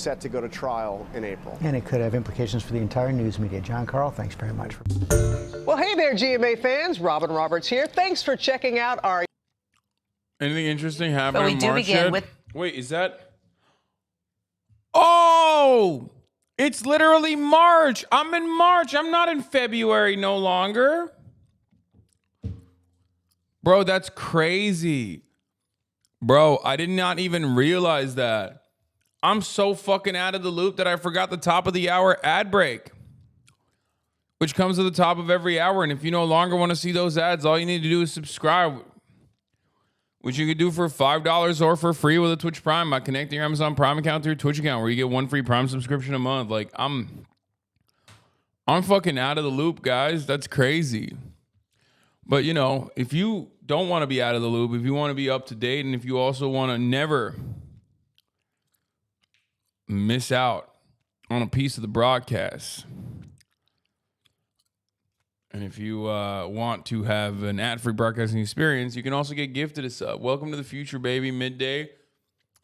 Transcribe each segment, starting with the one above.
set to go to trial in April. And it could have implications for the entire news media. John Carl, thanks very much. Well, hey there, GMA fans. Robin Roberts here. Thanks for checking out our... Anything interesting happening we in do March begin yet? with... Wait, is that... Oh! It's literally March. I'm in March. I'm not in February no longer. Bro, that's crazy. Bro, I did not even realize that. I'm so fucking out of the loop that I forgot the top of the hour ad break, which comes to the top of every hour. And if you no longer want to see those ads, all you need to do is subscribe, which you can do for $5 or for free with a Twitch Prime by connecting your Amazon Prime account to your Twitch account, where you get one free Prime subscription a month. Like, I'm fucking out of the loop, guys. That's crazy. But, you know, if you don't want to be out of the loop, if you want to be up to date, and if you also want to never miss out on a piece of the broadcast, and if you want to have an ad-free broadcasting experience, you can also get gifted a sub. Welcome to the future, baby. Midday,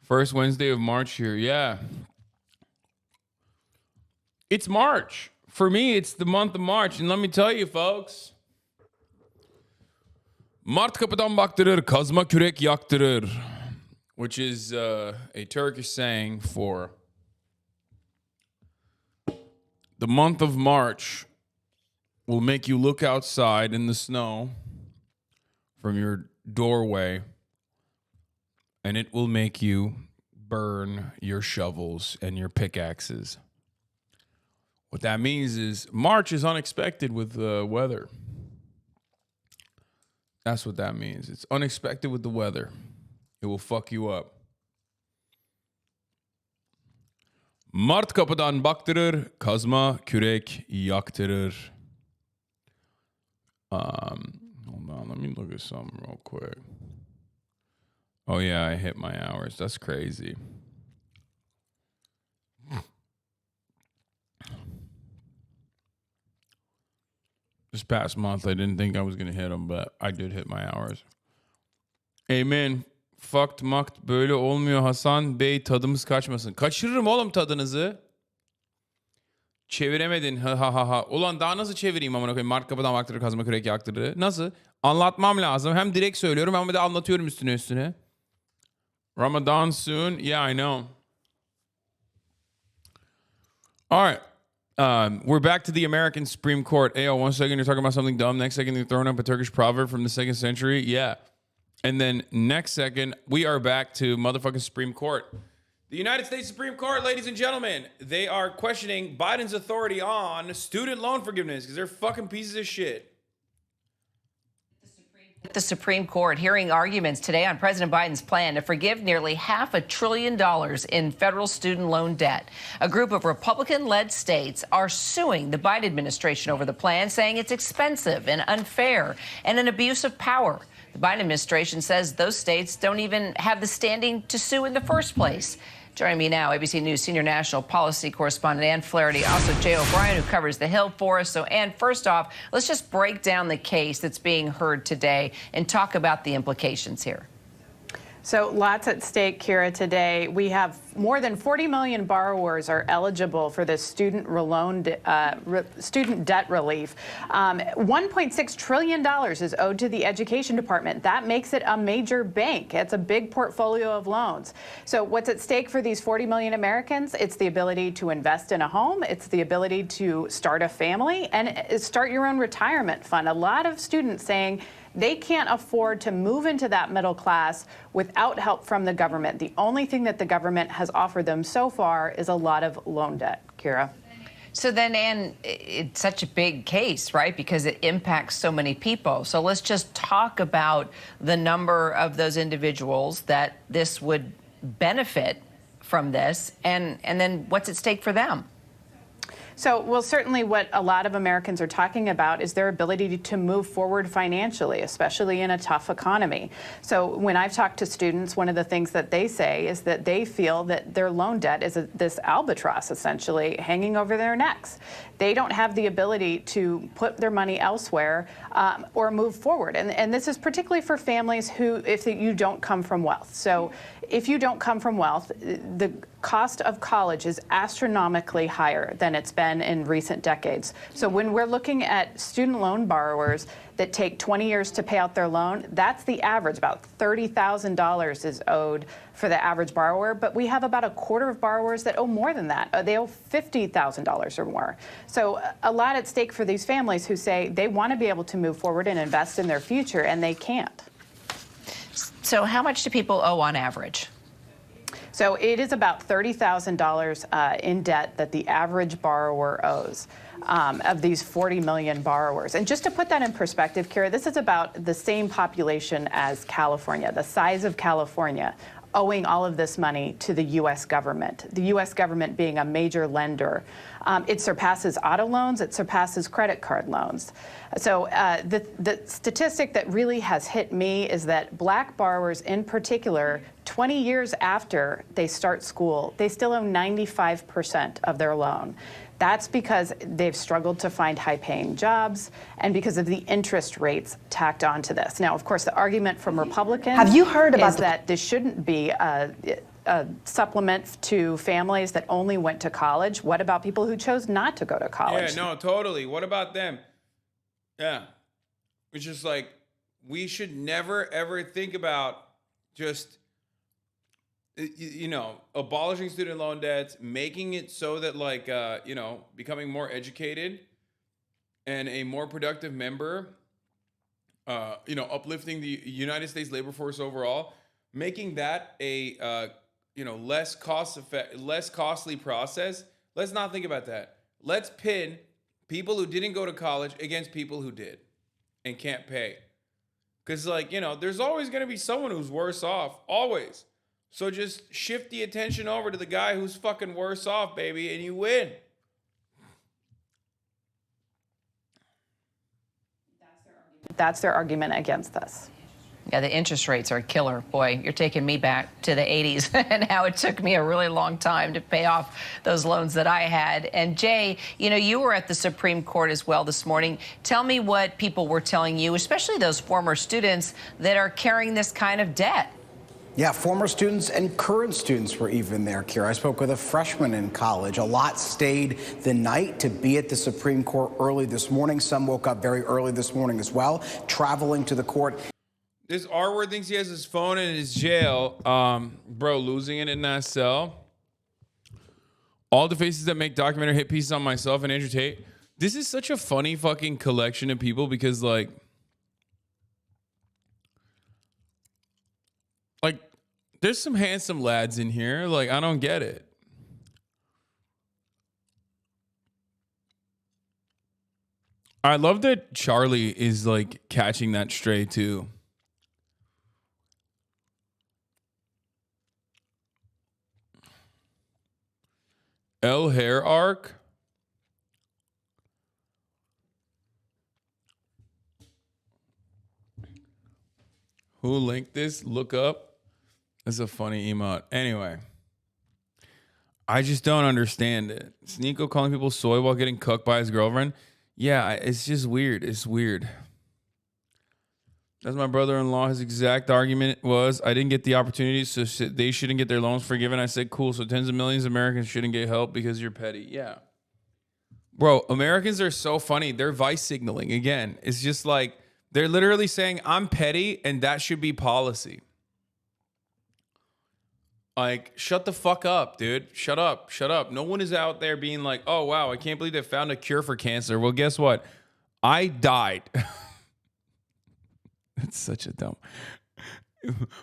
first Wednesday of March here. Yeah. It's March. For me, it's the month of March. And let me tell you, folks, Mart kapıdan baktırır, kazma kürek yaktırır, which is a Turkish saying for the month of March will make you look outside in the snow from your doorway, and it will make you burn your shovels and your pickaxes. What that means is March is unexpected with the weather. That's what that means. It's unexpected with the weather. It will fuck you up. Mart kapıdan baktırır, kazma kürek yaktırır. Hold on, let me look at something real quick. Oh yeah, I hit my hours. That's crazy. This past month, I didn't think I was gonna hit them, but I did hit my hours. Amen. Fucked makt böyle olmuyor Hasan Bey, tadımız kaçmasın. Kaçırırım oğlum tadınızı. Çeviremedin. Ha ha ha ha. Ulan daha nasıl çevireyim amına koyayım? Mart kapıdan baktırır, kazma kürek yaktırır. Nasıl? Anlatmam lazım. Hem direkt söylüyorum hem de anlatıyorum üstüne. Ramadan soon. Yeah, I know. All right. We're back to the American Supreme Court. Ayo, 1 second you're talking about something dumb. Next second you're throwing up a Turkish proverb from the 2nd century. Yeah. And then next second, we are back to motherfucking Supreme Court. The United States Supreme Court, ladies and gentlemen, they are questioning Biden's authority on student loan forgiveness because they're fucking pieces of shit. The Supreme Court hearing arguments today on President Biden's plan to forgive nearly $500 billion in federal student loan debt. A group of Republican-led states are suing the Biden administration over the plan, saying it's expensive and unfair and an abuse of power. The Biden administration says those states don't even have the standing to sue in the first place. Joining me now, ABC News senior national policy correspondent Ann Flaherty, also Jay O'Brien, who covers the Hill for us. So, Ann, first off, let's just break down the case that's being heard today and talk about the implications here. So lots at stake, Kira, today. We have more than 40 million borrowers are eligible for this student debt relief. $1.6 trillion is owed to the Education Department. That makes it a major bank. It's a big portfolio of loans. So what's at stake for these 40 million Americans? It's the ability to invest in a home. It's the ability to start a family and start your own retirement fund. A lot of students saying they can't afford to move into that middle class without help from the government. The only thing that the government has offered them so far is a lot of loan debt. Kira. So then, Ann, it's such a big case, right? Because it impacts so many people. So let's just talk about the number of those individuals that this would benefit from this, and then what's at stake for them. So, well, certainly what a lot of Americans are talking about is their ability to move forward financially, especially in a tough economy. So when I've talked to students, one of the things that they say is that they feel that their loan debt is this albatross, essentially, hanging over their necks. They don't have the ability to put their money elsewhere or move forward. And this is particularly for families who, if you don't come from wealth. So if you don't come from wealth, the cost of college is astronomically higher than it's been in recent decades. So when we're looking at student loan borrowers that take 20 years to pay out their loan, that's the average. About $30,000 is owed for the average borrower, but we have about a quarter of borrowers that owe more than that. They owe $50,000 or more. So a lot at stake for these families who say they want to be able to move forward and invest in their future, and they can't. So how much do people owe on average? So it is about $30,000 in debt that the average borrower owes of these 40 million borrowers. And just to put that in perspective, Kira, this is about the same population as California, the size of California, owing all of this money to the U.S. government, the U.S. government being a major lender. It surpasses auto loans, it surpasses credit card loans. So the statistic that really has hit me is that black borrowers in particular, 20 years after they start school, they still owe 95% of their loan. That's because they've struggled to find high-paying jobs and because of the interest rates tacked onto this. Now, of course, the argument from Republicans Have you heard about is that this shouldn't be a supplement to families that only went to college. What about people who chose not to go to college? Yeah, no, totally. What about them? Yeah. It's just like, we should never, ever think about just, abolishing student loan debts, making it so that, like, becoming more educated and a more productive member, uplifting the United States labor force overall, making that a, less costly process. Let's not think about that. Let's pin people who didn't go to college against people who did and can't pay. Because, there's always going to be someone who's worse off, always. So just shift the attention over to the guy who's fucking worse off, baby, and you win. That's their argument against this. Yeah, the interest rates are killer. Boy, you're taking me back to the 80s and how it took me a really long time to pay off those loans that I had. And Jay, you were at the Supreme Court as well this morning. Tell me what people were telling you, especially those former students that are carrying this kind of debt. Yeah, former students and current students were even there, Kira. I spoke with a freshman in college. A lot stayed the night to be at the Supreme Court early this morning. Some woke up very early this morning as well, traveling to the court. This R-word thinks he has his phone in his jail. Bro, losing it in that cell. All the faces that make documentary hit pieces on myself and Andrew Tate. This is such a funny fucking collection of people because, like, there's some handsome lads in here. Like, I don't get it. I love that Charlie is, like, catching that stray, too. L hair arc. Who linked this? Look up. That's a funny emote. Anyway, I just don't understand it. Sneeko calling people soy while getting cooked by his girlfriend. Yeah, it's just weird. It's weird. That's my brother-in-law. His exact argument was, I didn't get the opportunity, so they shouldn't get their loans forgiven. I said, cool, so tens of millions of Americans shouldn't get help because you're petty. Yeah. Bro, Americans are so funny. They're vice signaling. Again, it's just like, they're literally saying, I'm petty, and that should be policy. Like, shut the fuck up, dude. Shut up. Shut up. No one is out there being like, oh, wow, I can't believe they found a cure for cancer. Well, guess what? I died. That's such a dumb.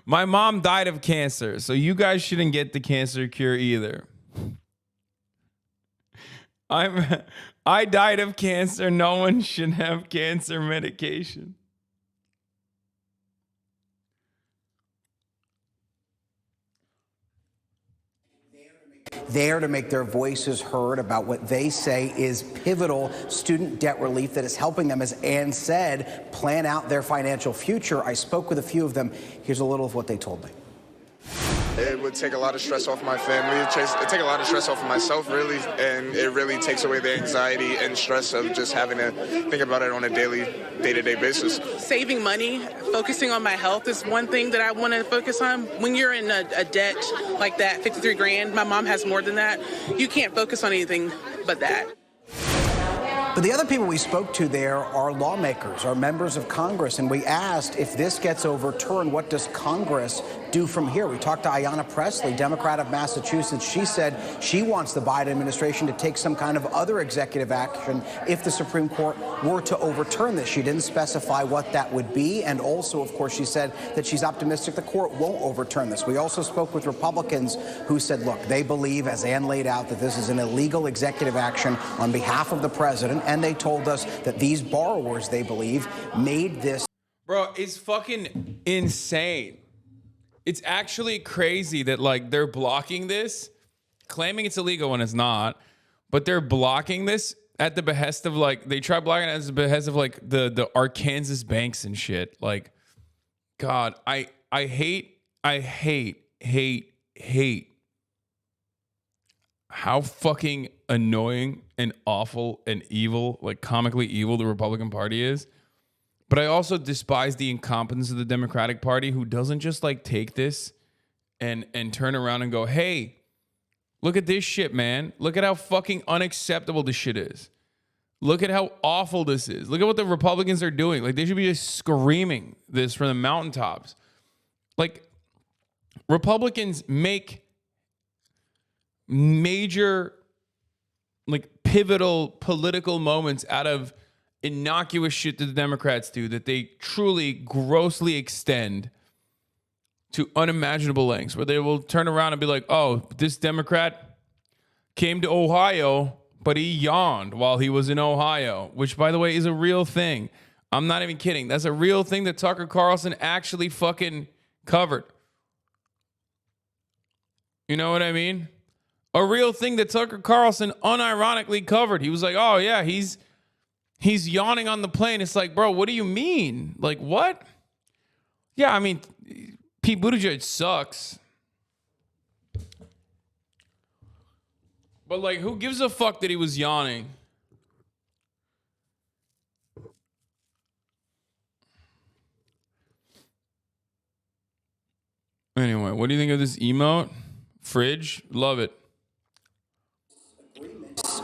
My mom died of cancer, so you guys shouldn't get the cancer cure either. I died of cancer. No one should have cancer medication. There to make their voices heard about what they say is pivotal student debt relief that is helping them, as Ann said, plan out their financial future. I spoke with a few of them. Here's a little of what they told me. It would take a lot of stress off my family. It'd take a lot of stress off of myself, really, and it really takes away the anxiety and stress of just having to think about it on a daily, day-to-day basis. Saving money, focusing on my health is one thing that I want to focus on. When you're in a debt like that, 53 grand, my mom has more than that, you can't focus on anything but that. But the other people we spoke to there are lawmakers, are members of Congress, and we asked if this gets overturned, what does Congress do from here? We talked to Ayanna Pressley, Democrat of Massachusetts. She said she wants the Biden administration to take some kind of other executive action if the Supreme Court were to overturn this. She didn't specify what that would be, and also, of course, she said that she's optimistic the court won't overturn this. We also spoke with Republicans who said, look, they believe, as Ann laid out, that this is an illegal executive action on behalf of the president. And they told us that these borrowers, they believe, made this. Bro, it's fucking insane. It's actually crazy that, like, they're blocking this, claiming it's illegal when it's not, but they're blocking this at the behest of, like, they try blocking it at the behest of, like, the Arkansas banks and shit. Like, God, I hate how fucking annoying and awful and evil, like comically evil, the Republican Party is. But I also despise the incompetence of the Democratic Party, who doesn't just like take this and turn around and go, hey, look at this shit, man. Look at how fucking unacceptable this shit is. Look at how awful this is. Look at what the Republicans are doing. Like, they should be just screaming this from the mountaintops. Like, Republicans make major, like, pivotal political moments out of innocuous shit that the Democrats do that they truly grossly extend to unimaginable lengths, where they will turn around and be like, oh, this Democrat came to Ohio, but he yawned while he was in Ohio, which, by the way, is a real thing. I'm not even kidding. That's a real thing that Tucker Carlson actually fucking covered. You know what I mean? A real thing that Tucker Carlson unironically covered. He was like, oh, yeah, he's yawning on the plane. It's like, bro, what do you mean? Like, what? Yeah, I mean, Pete Buttigieg sucks. But, like, who gives a fuck that he was yawning? Anyway, what do you think of this emote? Fridge? Love it.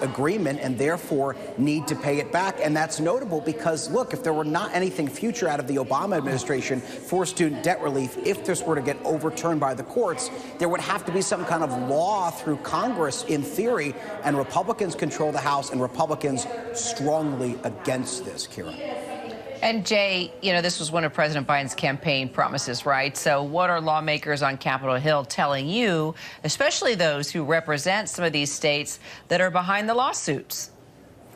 Agreement and therefore need to pay it back. And that's notable because, look, if there were not anything future out of the Obama administration for student debt relief, if this were to get overturned by the courts, there would have to be some kind of law through Congress in theory, and Republicans control the House, and Republicans strongly against this, Kira. And Jay, you know, this was one of President Biden's campaign promises, right? So what are lawmakers on Capitol Hill telling you, especially those who represent some of these states that are behind the lawsuits?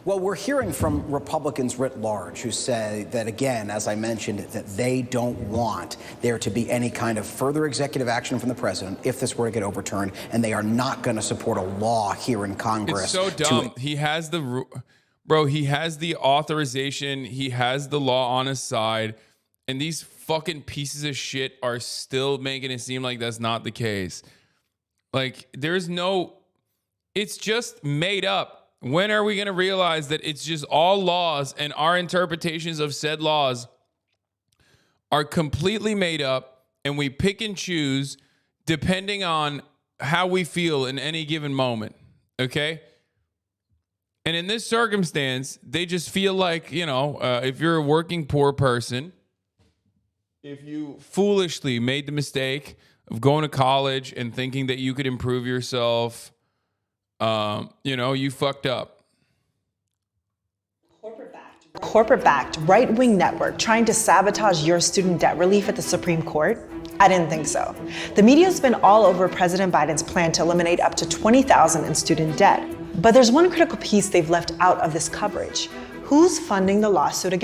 Well, we're hearing from Republicans writ large who say that, again, as I mentioned, that they don't want there to be any kind of further executive action from the president if this were to get overturned, and they are not going to support a law here in Congress. It's so dumb. He has the... Bro, he has the authorization. He has the law on his side. And these fucking pieces of shit are still making it seem like that's not the case. Like, there's no... It's just made up. When are we going to realize that it's just all laws and our interpretations of said laws are completely made up, and we pick and choose depending on how we feel in any given moment, okay? And in this circumstance, they just feel like, you know, if you're a working poor person, if you foolishly made the mistake of going to college and thinking that you could improve yourself, you know, you fucked up. Corporate-backed right-wing network trying to sabotage your student debt relief at the Supreme Court? I didn't think so. The media's been all over President Biden's plan to eliminate up to $20,000 in student debt. But there's one critical piece they've left out of this coverage. Who's funding the lawsuit against